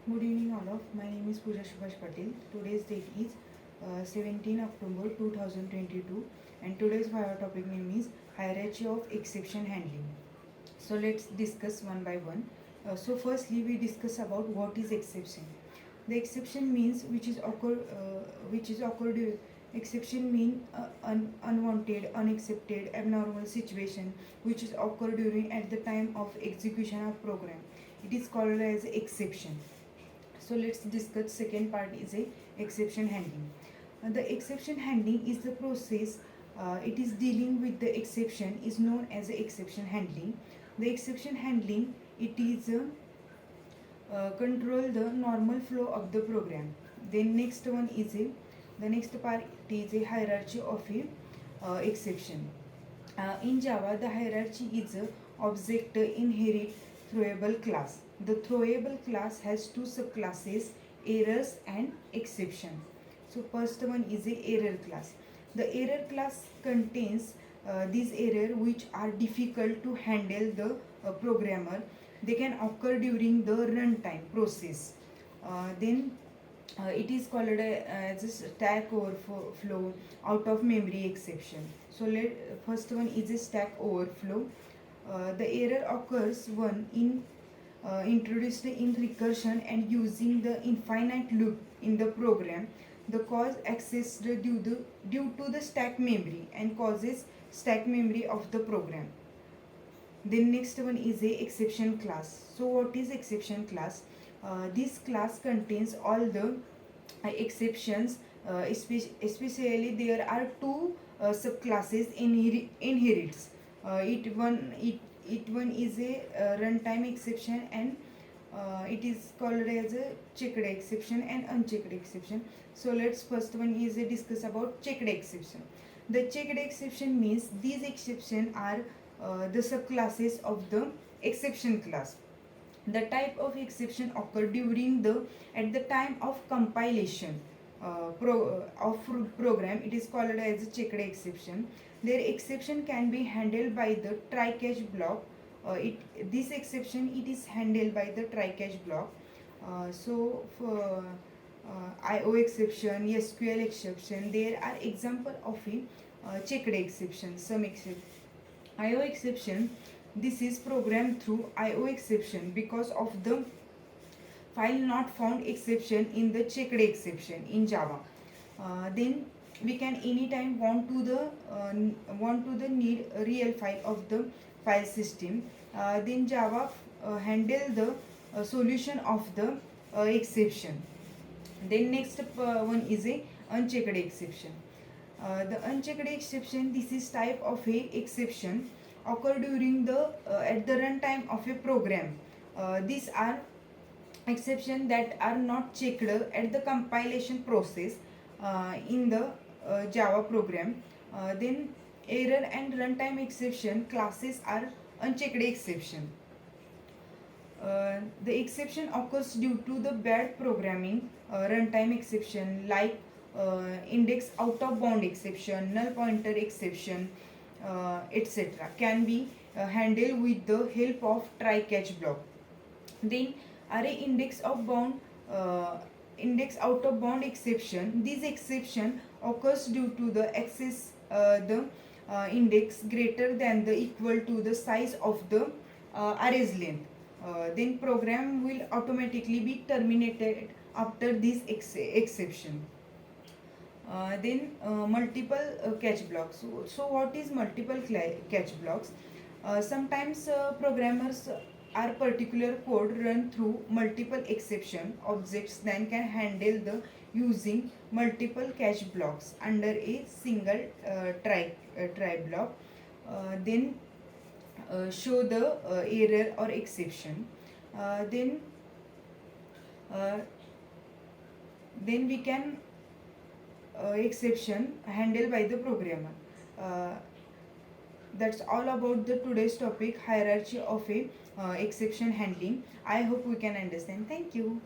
Good evening all of. My name is Pooja Subhash Patel. Today's date is 17 October 2022 and today's bio topic name is hierarchy of exception handling. So let's discuss one by one. So firstly we discuss about what is exception. The exception means which is occurred. Exception mean unwanted, unaccepted, abnormal situation which is occurred during at the time of execution of program. It is called as exception. So let's discuss second part is a exception handling. The exception handling is the process. It is dealing with the exception is known as a exception handling. The exception handling it is control the normal flow of the program. Then next one is a the next part is a hierarchy of a exception. In Java, the hierarchy is a object inherit throwable class. The throwable class has two subclasses, errors and exception. So first one is a error class. The error class contains these errors which are difficult to handle the programmer. They can occur during the runtime process. Then it is called as a stack overflow out of memory exception. So first one is a stack overflow. The error occurs when introduced in recursion and using the infinite loop in the program. The cause accessed due to the stack memory and causes stack memory of the program. Then next one is a exception class. So what is exception class? This class contains all the exceptions, especially there are two subclasses inherits. It one is a runtime exception and it is called as a checked exception and unchecked exception. So let's first one is a discuss about checked exception. The checked exception means these exceptions are the subclasses of the exception class. The type of exception occur during the at the time of compilation of program. It is called as a checked exception. Their exception can be handled by the try catch block. This exception it is handled by the try catch block. So for IO exception, SQL exception, there are example of a checked exception. Some exception IO exception, this is programmed through IO exception because of the file not found exception in the checked exception in Java. Then we can anytime want to the need a real file of the file system. Then Java handle the solution of the exception. Then next one is a unchecked exception. The unchecked exception, this is type of a exception occur during the at the runtime of a program. These are exception that are not checked at the compilation process in the Java program. Then error and runtime exception classes are unchecked exception. The exception occurs due to the bad programming. Runtime exception like index out of bound exception, null pointer exception, etc. can be handled with the help of try catch block. Then array index out of bound exception. This exception occurs due to the access the index greater than the equal to the size of the array's length. Then program will automatically be terminated after this exception. Then multiple catch blocks. So what is multiple catch blocks? Sometimes programmers are particular code run through multiple exception objects then can handle the using multiple catch blocks under a single try block. Then show the error or exception. Then we can exception handled by the programmer. That's all about the today's topic hierarchy of a exception handling. I hope we can understand. Thank you.